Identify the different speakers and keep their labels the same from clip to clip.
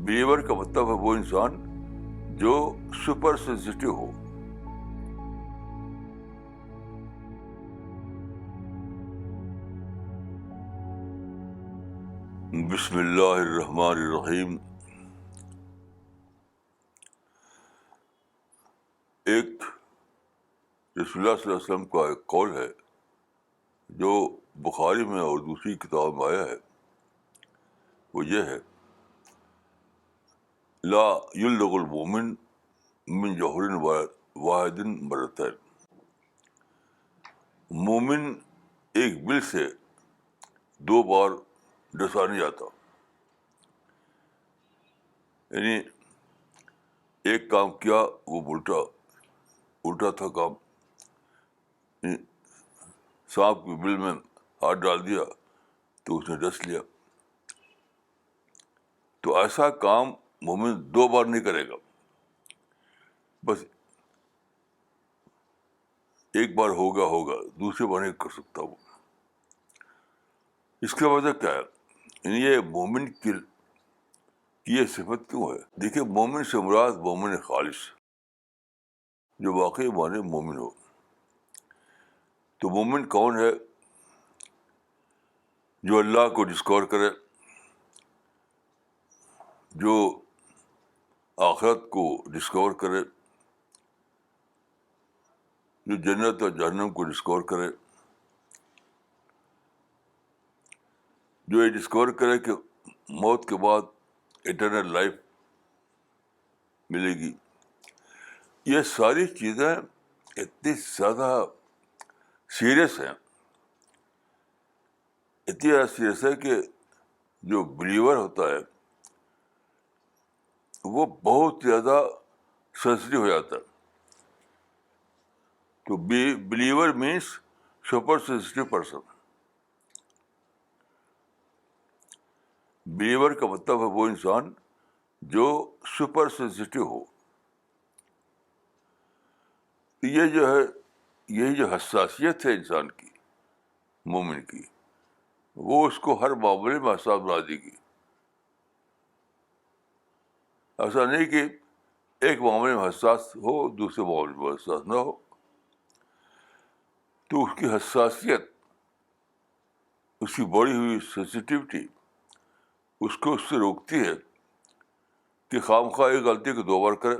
Speaker 1: Believer کا مطلب ہے وہ انسان جو سپر سینسٹیو ہو. بسم اللہ الرحمن الرحیم. ایک رسول اللہ صلی اللہ علیہ وسلم کا ایک قول ہے جو بخاری میں اور دوسری کتاب میں آیا ہے. وہ یہ ہے: لا یلدغ المؤمن من جوہر واحد مرتين. مومن ایک بل سے 2 بار ڈسا نہیں جاتا. یعنی ایک کام کیا وہ الٹا تھا کام. سانپ کے بل میں ہاتھ ڈال دیا تو اس نے ڈس لیا. تو ایسا کام مومن 2 بار نہیں کرے گا. بس ایک بار ہوگا دوسرے بار نہیں کر سکتا وہ. اس کا وجہ کیا ہے؟ یعنی یہ مومن کی یہ صفت کیوں ہے؟ دیکھیے، مومن سے مراد مومن خالص، جو واقعی معنی مومن ہو. تو مومن کون ہے؟ جو اللہ کو ڈسکور کرے، جو آخرت کو ڈسکور کرے، جو جنت اور جہنم کو ڈسکور کرے، جو یہ ڈسکور کرے کہ موت کے بعد اٹرنل لائف ملے گی. یہ ساری چیزیں اتنی زیادہ سیریس ہیں، اتنی زیادہ سیریس ہے کہ جو بلیور ہوتا ہے وہ بہت زیادہ سینسٹیو ہو جاتا ہے. تو believer means super sensitive person. Believer کا مطلب ہے وہ انسان جو سپر سینسٹیو ہو. یہ جو ہے، یہی جو حساسیت ہے انسان کی، مومن کی، وہ اس کو ہر معاملے میں حساس بنا دے گی. ایسا نہیں کہ ایک معاملے میں حساس ہو دوسرے معاملے میں حساس نہ ہو. تو اس کی حساسیت، اس کی بڑھی ہوئی سینسٹیوٹی اس کو اس سے روکتی ہے کہ خواہ ایک غلطی کو 2 بار کرے،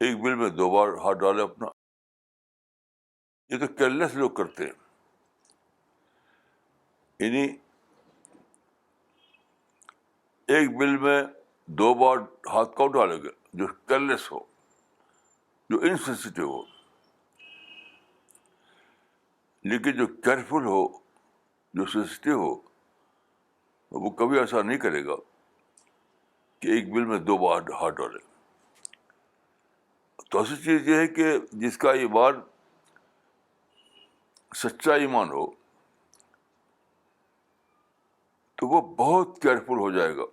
Speaker 1: ایک بل میں 2 بار ہاتھ ڈالے اپنا. یہ تو کیئرلیس لوگ کرتے ہیں. یعنی ایک بل میں 2 بار ہاتھ کون ڈالے گا؟ جو کیئرلیس ہو، جو انسینسٹیو ہو. لیکن جو کیئرفل ہو، جو سینسٹیو ہو، وہ کبھی ایسا نہیں کرے گا کہ ایک بل میں 2 بار ہاتھ ڈالے. تو ایسی چیز یہ ہے کہ جس کا ایمان سچا ایمان ہو تو وہ بہت کیئرفل ہو جائے گا،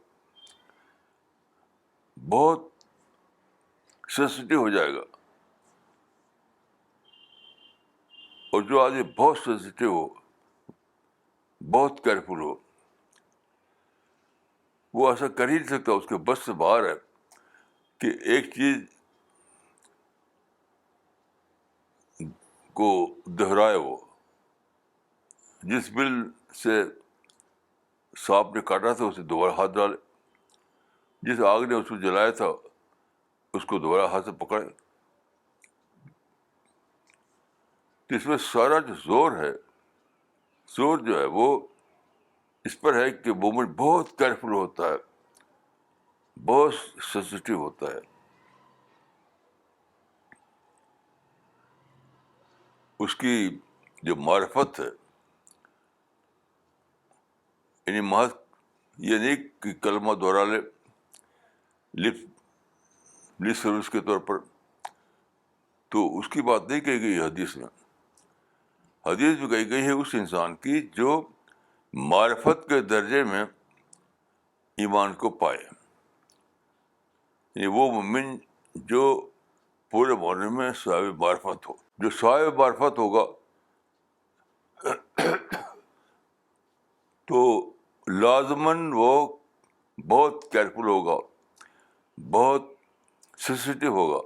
Speaker 1: بہت سینسٹیو ہو جائے گا. اور جو آدمی بہت سینسٹیو ہو، بہت کیئرفل ہو، وہ ایسا کر ہی نہیں سکتا، اس کے بس سے باہر ہے کہ ایک چیز کو دہرائے. وہ جس بل سے سانپ نے کاٹا تھا اسے دوبارہ ہاتھ ڈالے، جس آگ نے اس کو جلایا تھا اس کو دوبارہ ہاتھ سے پکڑے. تو اس میں سارا جو زور جو ہے وہ اس پر ہے کہ مومن بہت کیئرفل ہوتا ہے، بہت سینسٹیو ہوتا ہے. اس کی جو معرفت ہے، یعنی محض یہ نہیں کہ کلمہ دوہرا لے لپ سروس کے طور پر، تو اس کی بات نہیں کہی گئی حدیث میں. حدیث میں کہی گئی ہے اس انسان کی جو معرفت کے درجے میں ایمان کو پائے. یعنی وہ مومن جو پورے معنی میں صاحب معرفت ہو. جو صاحب معرفت ہوگا تو لازماً وہ بہت کیئرفل ہوگا, بہت سینسیٹیو ہوگا,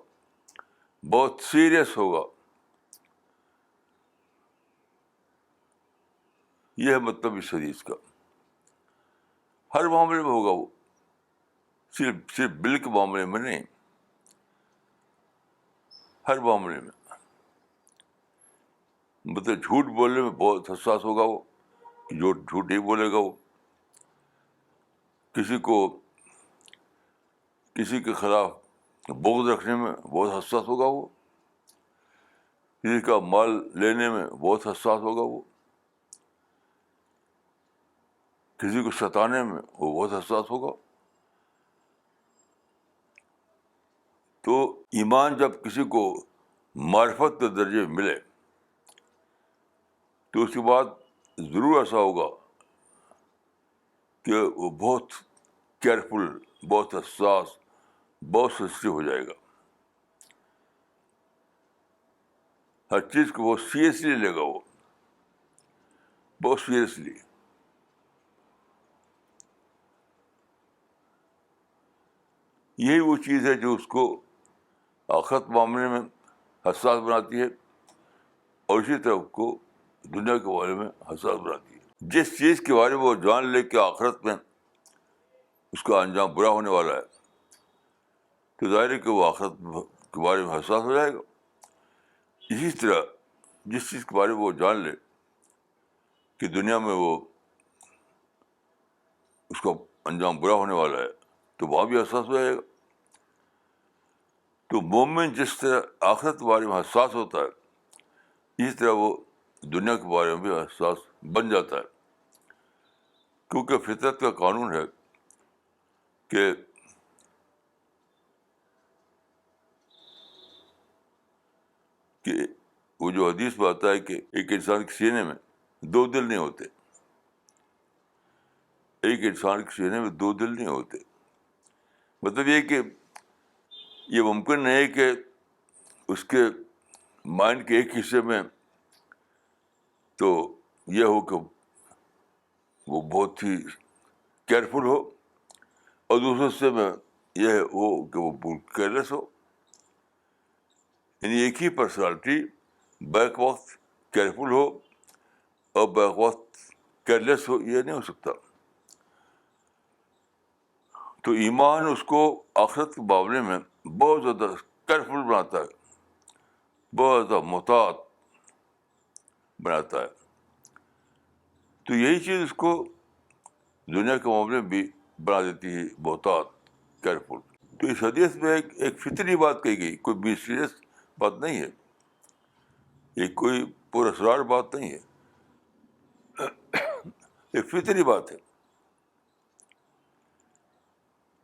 Speaker 1: بہت سیریس ہوگا. یہ ہے مطلب اس حدیث کا. ہر معاملے میں ہوگا وہ, صرف بل کے معاملے میں نہیں, ہر معاملے میں. مطلب جھوٹ بولنے میں بہت حساس ہوگا وہ, جو جھوٹ نہیں بولے گا وہ. کسی کے خلاف بغض رکھنے میں بہت حساس ہوگا وہ. کسی کا مال لینے میں بہت حساس ہوگا وہ. کسی کو ستانے میں وہ بہت حساس ہوگا. تو ایمان جب کسی کو معرفت کے درجے میں ملے تو اس کے بعد ضرور ایسا ہوگا کہ وہ بہت کیئرفل, بہت حساس, بہت سینسیٹیو ہو جائے گا. ہر چیز کو بہت سیریسلی لے گا وہ, بہت سیریسلی. یہی وہ چیز ہے جو اس کو آخرت معاملے میں حساس بناتی ہے, اور اسی طرح کو دنیا کے بارے میں حساس بناتی ہے. جس چیز کے بارے میں وہ جان لے کہ آخرت میں اس کا انجام برا ہونے والا ہے, تو ظاہر ہے کہ وہ آخرت کے بارے میں حساس ہو جائے گا. اسی طرح جس چیز کے بارے میں وہ جان لے کہ دنیا میں وہ اس کا انجام برا ہونے والا ہے, تو وہاں بھی حساس ہو جائے گا. تو مومن جس طرح آخرت کے بارے میں حساس ہوتا ہے, اسی طرح وہ دنیا کے بارے میں بھی حساس بن جاتا ہے. کیونکہ فطرت کا قانون ہے کہ وہ جو حدیث میں آتا ہے کہ ایک انسان کے سینے میں دو دل نہیں ہوتے. ایک انسان کے سینے میں دو دل نہیں ہوتے. مطلب یہ کہ یہ ممکن نہیں ہے کہ اس کے مائنڈ کے ایک حصے میں تو یہ ہو کہ وہ بہت ہی کیئرفل ہو, اور دوسرے حصے میں یہ ہو کہ وہ بہت کیئرلیس ہو. یعنی ایک ہی پرسنالٹی بیک وقت کیئرفل ہو اور بیک وقت کیئرلیس ہو, یہ نہیں ہو سکتا. تو ایمان اس کو آخرت کے معاملے میں بہت زیادہ کیئرفل بناتا ہے, بہت زیادہ محتاط بناتا ہے. تو یہی چیز اس کو دنیا کے معاملے میں بھی بنا دیتی ہے محتاط, کیئرفل. تو اس حدیث میں ایک فطری بات کہی گئی, کوئی بھی سیریس بات نہیں ہے, یہ کوئی پر اسرار بات نہیں ہے, ایک فطری بات ہے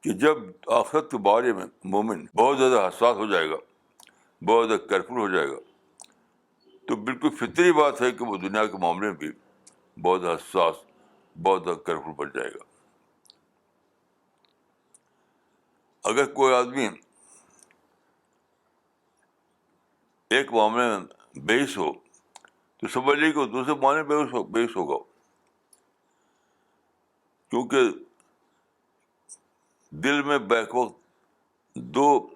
Speaker 1: کہ جب آخرت کے بارے میں مومن بہت زیادہ حساس ہو جائے گا, بہت زیادہ کیئرفل ہو جائے گا, تو بالکل فطری بات ہے کہ وہ دنیا کے معاملے میں بھی بہت حساس, بہت زیادہ کیئرفل بن جائے گا. اگر کوئی آدمی ایک معاملے میں بحث ہو تو سمجھ لیجیے کہ وہ دوسرے معاملے میں بحث ہوگا, کیونکہ دل میں بیک وقت دو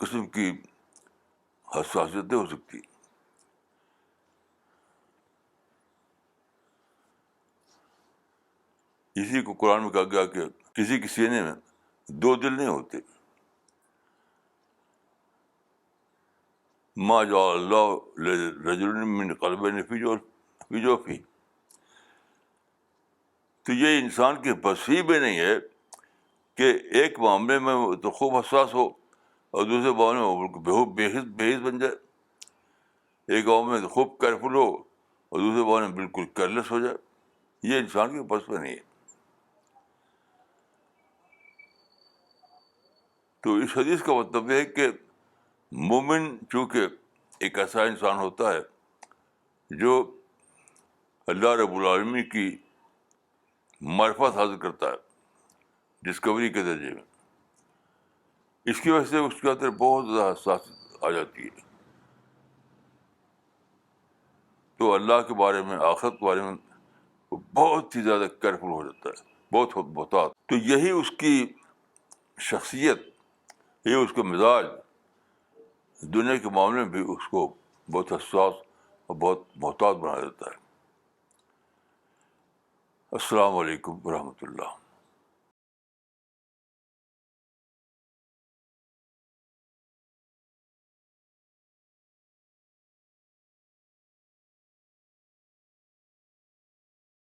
Speaker 1: قسم کی حساسیتیں ہو سکتی. اسی کو قرآن میں کہا گیا کہ کسی کے سینے میں دو دل نہیں ہوتے. ما جعل اللہ لرجل من قلبین فی جوفہ. تو یہ انسان کی نصیب میں نہیں ہے کہ ایک معاملے میں تو خوب حساس ہو اور دوسرے معاملے میں بے حس بن جائے. ایک معاملے میں تو خوب کیئرفل ہو اور دوسرے معاملے میں بالکل کیئرلیس ہو جائے. یہ انسان کے بس میں نہیں ہے. تو اس حدیث کا مطلب یہ ہے کہ مومن چونکہ ایک ایسا انسان ہوتا ہے جو اللہ رب العالمین کی معرفت حاصل کرتا ہے ڈسکوری کے درجے میں, اس کی وجہ سے اس کے اندر بہت زیادہ حساسیت آ جاتی ہے. تو اللہ کے بارے میں, آخرت کے بارے میں وہ بہت ہی زیادہ کیئرفل ہو جاتا ہے, بہت محتاط. تو یہی اس کی شخصیت, یہ اس کا مزاج دنیا کے معاملے میں بھی اس کو بہت حساس اور بہت محتاط بنا دیتا ہے. السلام علیکم ورحمۃ اللہ.